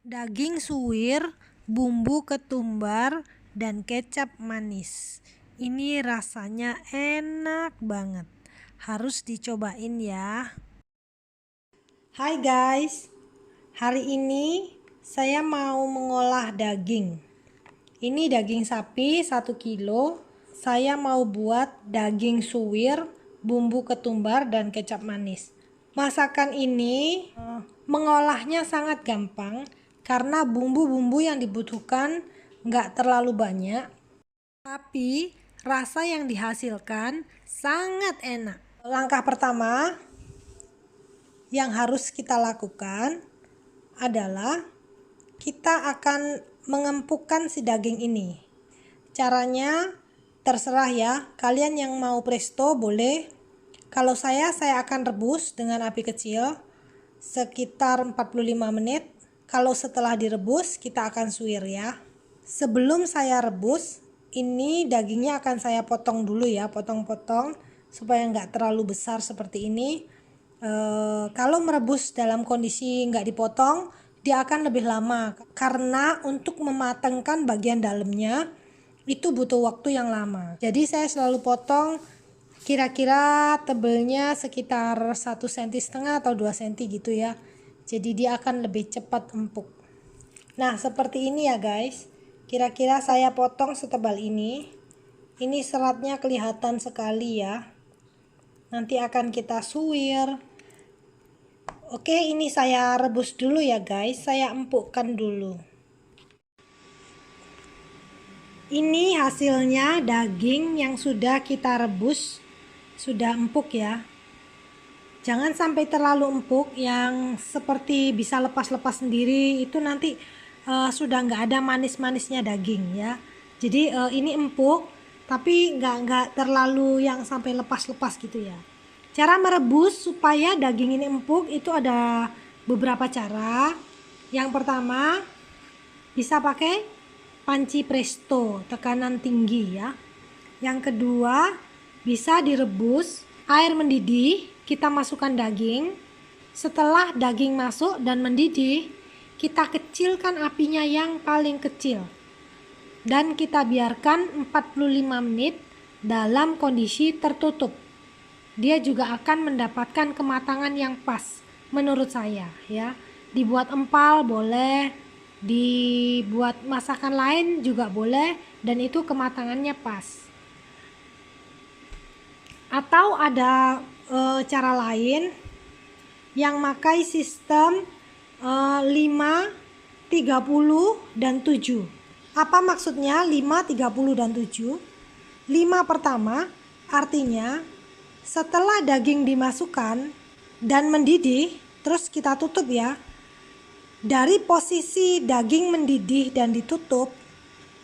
Daging suwir, bumbu ketumbar, dan kecap manis. Ini rasanya enak banget. Harus dicobain ya. Hai guys, hari ini saya mau mengolah daging. Ini daging sapi 1 kilo. Saya mau buat daging suwir, bumbu ketumbar, dan kecap manis. Masakan ini mengolahnya sangat gampang karena bumbu-bumbu yang dibutuhkan nggak terlalu banyak, tapi rasa yang dihasilkan sangat enak. Langkah pertama yang harus kita lakukan adalah kita akan mengempukkan si daging ini. Caranya terserah ya, kalian yang mau presto boleh. Kalau saya akan rebus dengan api kecil sekitar 45 menit. Kalau setelah direbus kita akan suwir ya. Sebelum saya rebus, ini dagingnya akan saya potong dulu ya, potong-potong supaya nggak terlalu besar seperti ini. Kalau merebus dalam kondisi nggak dipotong, dia akan lebih lama karena untuk mematangkan bagian dalamnya itu butuh waktu yang lama. Jadi saya selalu potong kira-kira tebelnya sekitar 1,5 cm atau 2 cm gitu ya. Jadi dia akan lebih cepat empuk. Nah seperti ini ya guys, kira-kira saya potong setebal ini. Ini seratnya kelihatan sekali ya. Nanti akan kita suwir. Oke, ini saya rebus dulu ya guys, saya empukkan dulu. Ini hasilnya daging yang sudah kita rebus, sudah empuk ya. Jangan sampai terlalu empuk yang seperti bisa lepas-lepas sendiri, itu nanti sudah nggak ada manis-manisnya daging ya. Jadi ini empuk tapi nggak terlalu yang sampai lepas-lepas gitu ya. Cara merebus supaya daging ini empuk itu ada beberapa cara. Yang pertama bisa pakai panci presto tekanan tinggi ya. Yang kedua bisa direbus, air mendidih, kita masukkan daging. Setelah daging masuk dan mendidih, kita kecilkan apinya yang paling kecil. Dan kita biarkan 45 menit dalam kondisi tertutup. Dia juga akan mendapatkan kematangan yang pas menurut saya ya. Dibuat empal boleh, dibuat masakan lain juga boleh, dan itu kematangannya pas. Atau ada cara lain yang pakai sistem 5, 30, dan 7. Apa maksudnya 5, 30, dan 7? 5 pertama artinya setelah daging dimasukkan dan mendidih, terus kita tutup ya. Dari posisi daging mendidih dan ditutup,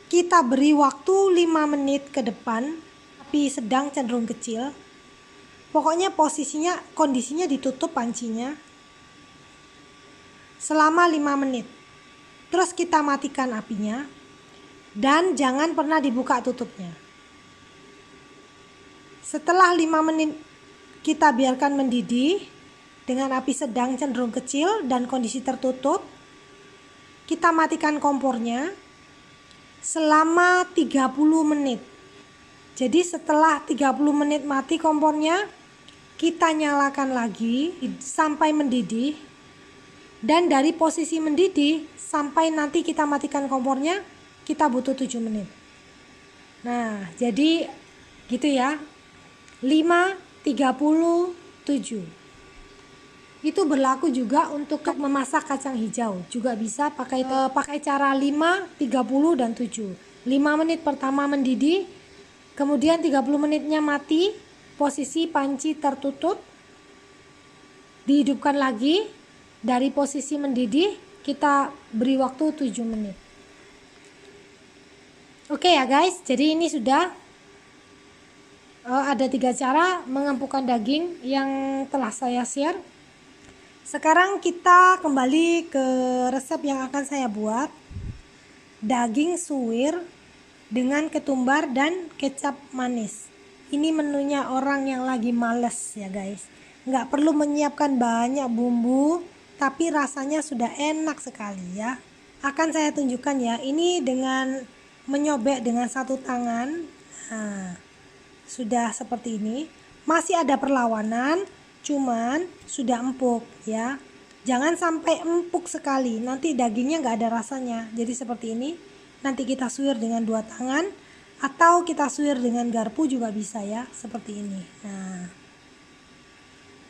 kita beri waktu 5 menit ke depan, api sedang cenderung kecil. Pokoknya kondisinya ditutup pancinya selama 5 menit. Terus kita matikan apinya dan jangan pernah dibuka tutupnya. Setelah 5 menit kita biarkan mendidih dengan api sedang cenderung kecil dan kondisi tertutup. Kita matikan kompornya selama 30 menit. Jadi setelah 30 menit mati kompornya, kita nyalakan lagi sampai mendidih. Dan dari posisi mendidih sampai nanti kita matikan kompornya, kita butuh 7 menit. Nah, jadi gitu ya. 5, 30, 7. Itu berlaku juga untuk memasak kacang hijau. Juga bisa pakai cara 5, 30, dan 7. 5 menit pertama mendidih, kemudian 30 menitnya mati, posisi panci tertutup, dihidupkan lagi, dari posisi mendidih kita beri waktu 7 menit. Oke ya guys, jadi ini sudah ada 3 cara mengempukkan daging yang telah saya share. Sekarang kita kembali ke resep yang akan saya buat. Daging suwir dengan ketumbar dan kecap manis. Ini menunya orang yang lagi males ya guys. Nggak perlu menyiapkan banyak bumbu, tapi rasanya sudah enak sekali ya. akan saya tunjukkan ya. Ini dengan menyobek dengan satu tangan. Nah, sudah seperti ini. Masih ada perlawanan, cuman sudah empuk ya. Jangan sampai empuk sekali, nanti dagingnya nggak ada rasanya. Jadi seperti ini. Nanti kita suwir dengan dua tangan, atau kita suwir dengan garpu juga bisa ya, seperti ini. Nah,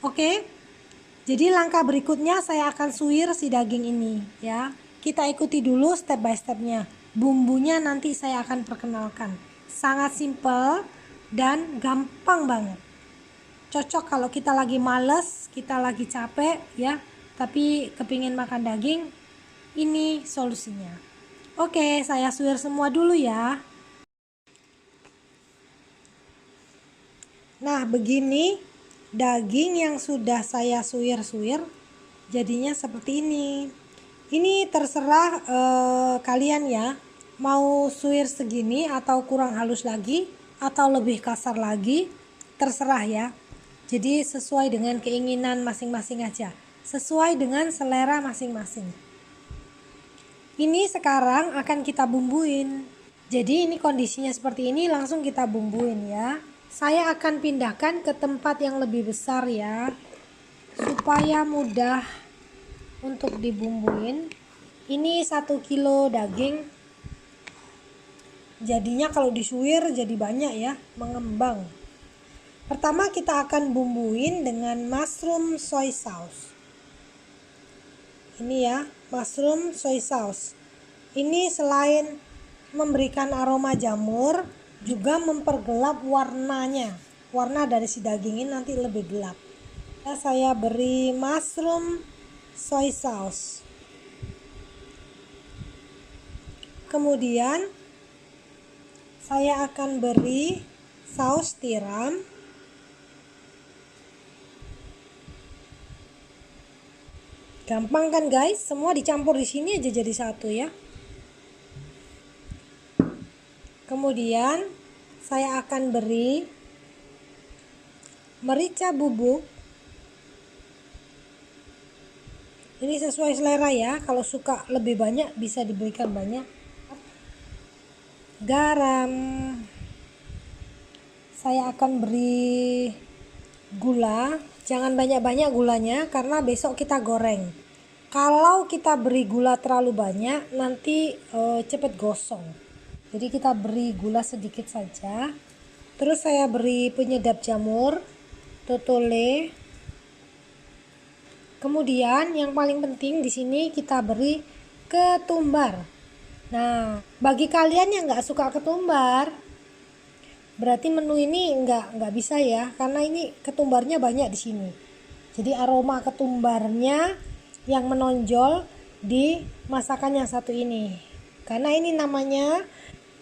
oke. Jadi langkah berikutnya saya akan suwir si daging ini ya. Kita ikuti dulu step by stepnya. Bumbunya nanti saya akan perkenalkan. Sangat simple dan gampang banget. Cocok kalau kita lagi males, kita lagi capek ya, tapi kepingin makan daging, ini solusinya. Oke, saya suwir semua dulu ya. Nah, begini daging yang sudah saya suwir-suwir jadinya seperti ini. Ini terserah kalian ya, mau suwir segini atau kurang halus lagi atau lebih kasar lagi, terserah ya. Jadi sesuai dengan keinginan masing-masing aja, sesuai dengan selera masing-masing. Ini sekarang akan kita bumbuin. Jadi ini kondisinya seperti ini, langsung kita bumbuin ya. Saya akan pindahkan ke tempat yang lebih besar ya, supaya mudah untuk dibumbuin. Ini 1 kilo daging, jadinya kalau disuwir jadi banyak ya, mengembang. Pertama kita akan bumbuin dengan mushroom soy sauce. Ini ya, mushroom soy sauce. Ini selain memberikan aroma jamur, juga mempergelap warnanya. Warna dari si daging ini nanti lebih gelap. Ya, saya beri mushroom soy sauce. Kemudian saya akan beri saus tiram. Gampang kan guys, semua dicampur di sini aja jadi satu ya. Kemudian saya akan beri merica bubuk. Ini sesuai selera ya, kalau suka lebih banyak bisa diberikan banyak. Garam. Saya akan beri gula. Jangan banyak-banyak gulanya karena besok kita goreng. Kalau kita beri gula terlalu banyak nanti cepet gosong. Jadi kita beri gula sedikit saja. Terus saya beri penyedap jamur, totole. Kemudian yang paling penting di sini kita beri ketumbar. Nah, bagi kalian yang nggak suka ketumbar, berarti menu ini nggak bisa ya, karena ini ketumbarnya banyak di sini. Jadi aroma ketumbarnya yang menonjol di masakan yang satu ini. Karena ini namanya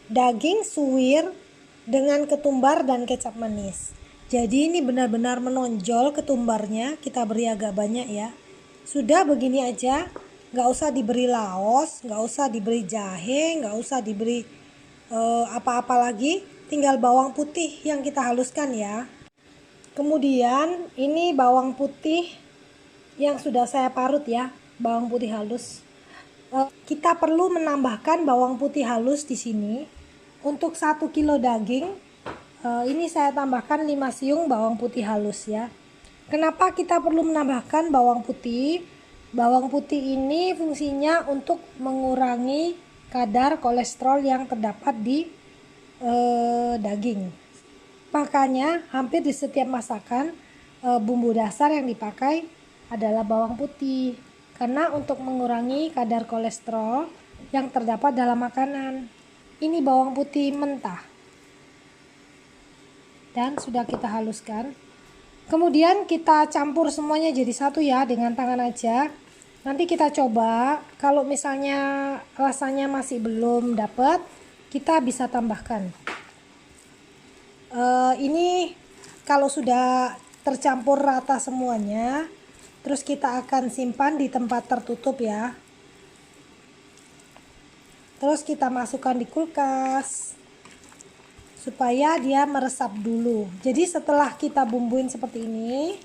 daging suwir dengan ketumbar dan kecap manis. Jadi ini benar-benar menonjol ketumbarnya, kita beri agak banyak ya. Sudah begini aja, nggak usah diberi laos, nggak usah diberi jahe, nggak usah diberi apa-apa lagi. Tinggal bawang putih yang kita haluskan ya. Kemudian ini bawang putih yang sudah saya parut ya, bawang putih halus. Kita perlu menambahkan bawang putih halus di sini. Untuk 1 kilo daging, ini saya tambahkan 5 siung bawang putih halus ya. Kenapa kita perlu menambahkan bawang putih? Bawang putih ini fungsinya untuk mengurangi kadar kolesterol yang terdapat di daging. Makanya hampir di setiap masakan bumbu dasar yang dipakai adalah bawang putih, karena untuk mengurangi kadar kolesterol yang terdapat dalam makanan. Ini bawang putih mentah dan sudah kita haluskan. Kemudian kita campur semuanya jadi satu ya, dengan tangan aja. Nanti kita coba, kalau misalnya rasanya masih belum dapat, kita bisa tambahkan. Ini kalau sudah tercampur rata semuanya, terus kita akan simpan di tempat tertutup ya. Terus kita masukkan di kulkas supaya dia meresap dulu. Jadi setelah kita bumbuin seperti ini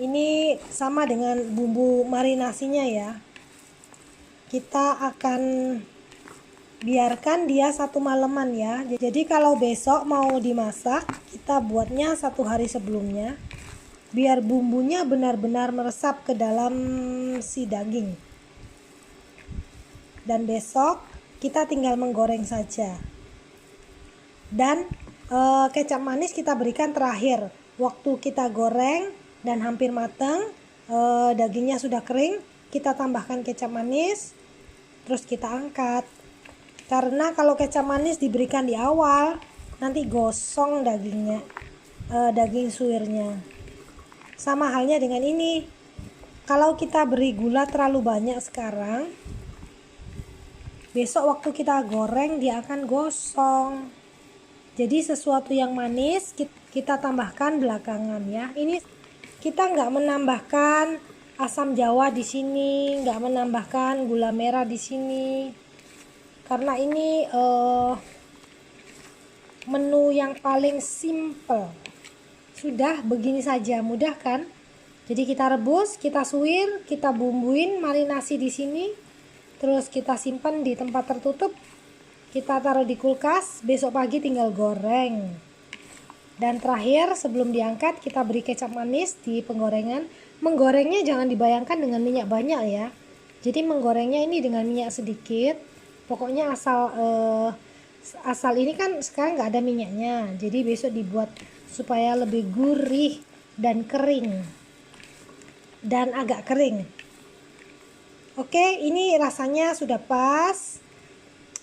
Ini sama dengan bumbu marinasinya ya. Kita akan biarkan dia 1 malaman ya. Jadi kalau besok mau dimasak, kita buatnya 1 hari sebelumnya, biar bumbunya benar-benar meresap ke dalam si daging. Dan besok kita tinggal menggoreng saja. Dan kecap manis kita berikan terakhir. Waktu kita goreng dan hampir matang, dagingnya sudah kering, kita tambahkan kecap manis, terus kita angkat. Karena kalau kecap manis diberikan di awal, nanti gosong dagingnya, daging suwirnya. Sama halnya dengan ini. Kalau kita beri gula terlalu banyak sekarang, besok waktu kita goreng dia akan gosong. Jadi sesuatu yang manis kita tambahkan belakangan ya. Ini kita nggak menambahkan asam jawa di sini, nggak menambahkan gula merah di sini, karena ini menu yang paling simple. Sudah begini saja, mudah kan? Jadi kita rebus, kita suwir, kita bumbuin marinasi di sini, terus kita simpan di tempat tertutup. Kita taruh di kulkas, besok pagi tinggal goreng. Dan terakhir sebelum diangkat kita beri kecap manis di penggorengan. Menggorengnya jangan dibayangkan dengan minyak banyak ya. Jadi menggorengnya ini dengan minyak sedikit. Pokoknya asal ini kan sekarang nggak ada minyaknya. Jadi besok dibuat supaya lebih gurih dan kering. Dan agak kering. Oke, ini rasanya sudah pas.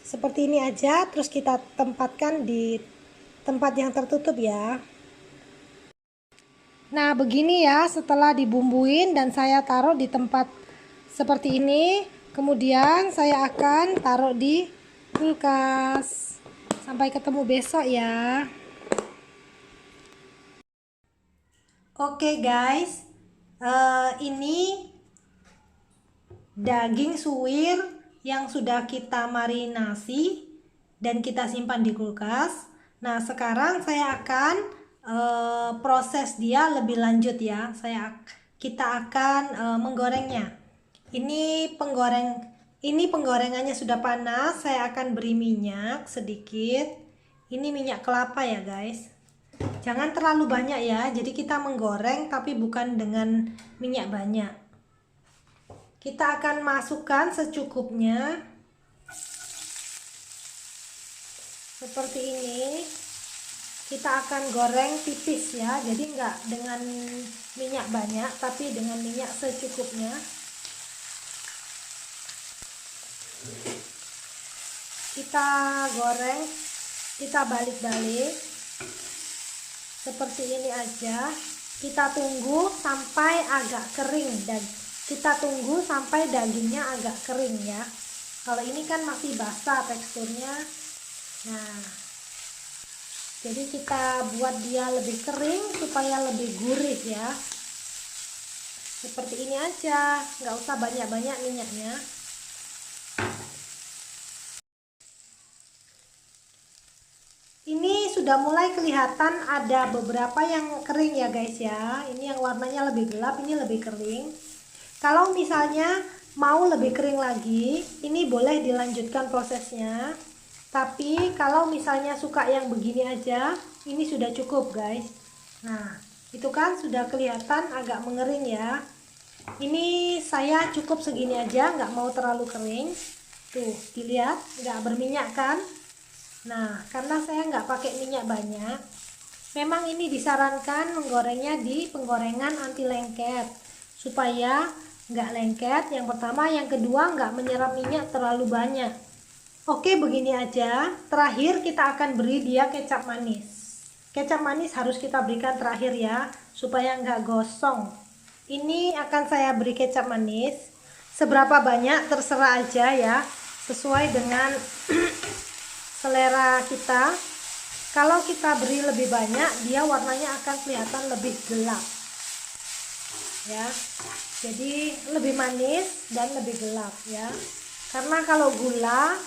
Seperti ini aja, terus kita tempatkan di tempat yang tertutup ya. Nah begini ya, setelah dibumbuin dan saya taruh di tempat seperti ini, kemudian saya akan taruh di kulkas. Sampai ketemu besok ya. Oke guys, ini daging suwir yang sudah kita marinasi dan kita simpan di kulkas. Nah sekarang saya akan proses dia lebih lanjut ya. Kita akan menggorengnya. Ini penggorengannya sudah panas. Saya akan beri minyak sedikit. Ini minyak kelapa ya guys. Jangan terlalu banyak ya. Jadi kita menggoreng tapi bukan dengan minyak banyak. Kita akan masukkan secukupnya seperti ini. Kita akan goreng tipis ya, jadi nggak dengan minyak banyak tapi dengan minyak secukupnya. Kita goreng, kita balik-balik seperti ini aja. Kita tunggu sampai agak kering dan kita tunggu sampai dagingnya agak kering ya. Kalau ini kan masih basah teksturnya. Nah, jadi kita buat dia lebih kering supaya lebih gurih ya. Seperti ini aja, nggak usah banyak-banyak minyaknya. Ini sudah mulai kelihatan ada beberapa yang kering ya guys ya. Ini yang warnanya lebih gelap, ini lebih kering. Kalau misalnya mau lebih kering lagi, ini boleh dilanjutkan prosesnya. Tapi kalau misalnya suka yang begini aja, ini sudah cukup guys. Nah, itu kan sudah kelihatan agak mengering ya. Ini saya cukup segini aja, nggak mau terlalu kering. Tuh, dilihat, nggak berminyak kan? Nah, karena saya nggak pakai minyak banyak, memang ini disarankan menggorengnya di penggorengan anti lengket. Supaya nggak lengket yang pertama, yang kedua nggak menyerap minyak terlalu banyak. Oke begini aja. Terakhir kita akan beri dia kecap manis. Kecap manis harus kita berikan terakhir ya, supaya nggak gosong. Ini akan saya beri kecap manis seberapa banyak terserah aja ya, sesuai dengan selera kita. Kalau kita beri lebih banyak, dia warnanya akan kelihatan lebih gelap ya, jadi lebih manis dan lebih gelap ya. Karena kalau gula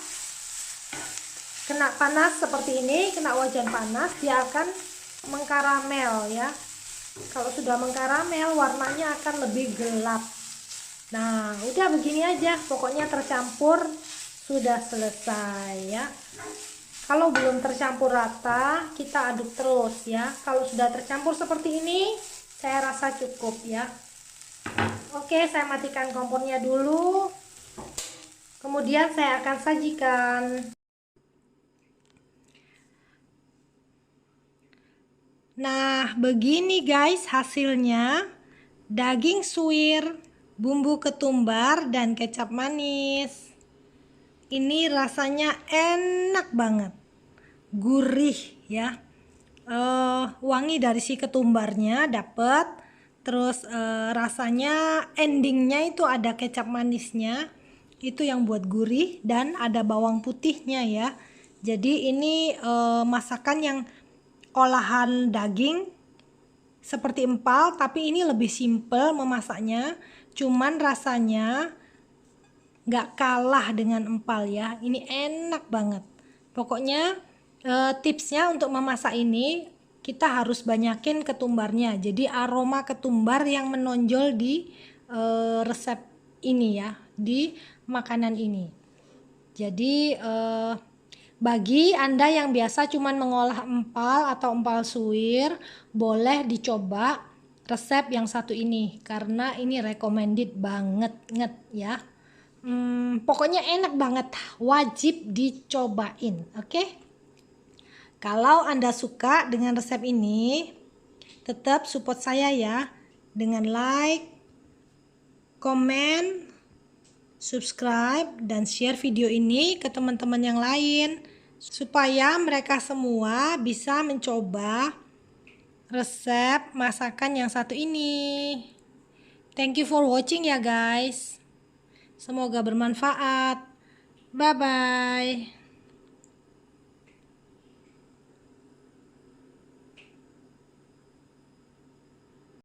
kena panas seperti ini, kena wajan panas, dia akan mengkaramel ya. Kalau sudah mengkaramel, warnanya akan lebih gelap. Nah, udah begini aja, pokoknya tercampur, sudah selesai ya. Kalau belum tercampur rata, kita aduk terus ya. Kalau sudah tercampur seperti ini, saya rasa cukup ya. Oke, saya matikan kompornya dulu. Kemudian saya akan sajikan. Nah, begini guys hasilnya. Daging suwir, bumbu ketumbar, dan kecap manis. Ini rasanya enak banget. Gurih ya. Wangi dari si ketumbarnya dapet. Terus rasanya endingnya itu ada kecap manisnya. Itu yang buat gurih, dan ada bawang putihnya ya. Jadi ini masakan yang olahan daging seperti empal, tapi ini lebih simple memasaknya, cuman rasanya nggak kalah dengan empal ya. Ini enak banget pokoknya. Tipsnya untuk memasak ini, kita harus banyakin ketumbarnya, jadi aroma ketumbar yang menonjol di resep ini ya, di makanan ini. Jadi bagi Anda yang biasa cuman mengolah empal atau empal suwir, boleh dicoba resep yang satu ini karena ini recommended banget ya. Pokoknya enak banget, wajib dicobain. Oke? Kalau Anda suka dengan resep ini, tetap support saya ya dengan like, komen, subscribe, dan share video ini ke teman-teman yang lain supaya mereka semua bisa mencoba resep masakan yang satu ini. Thank you for watching ya guys. Semoga bermanfaat. Bye bye.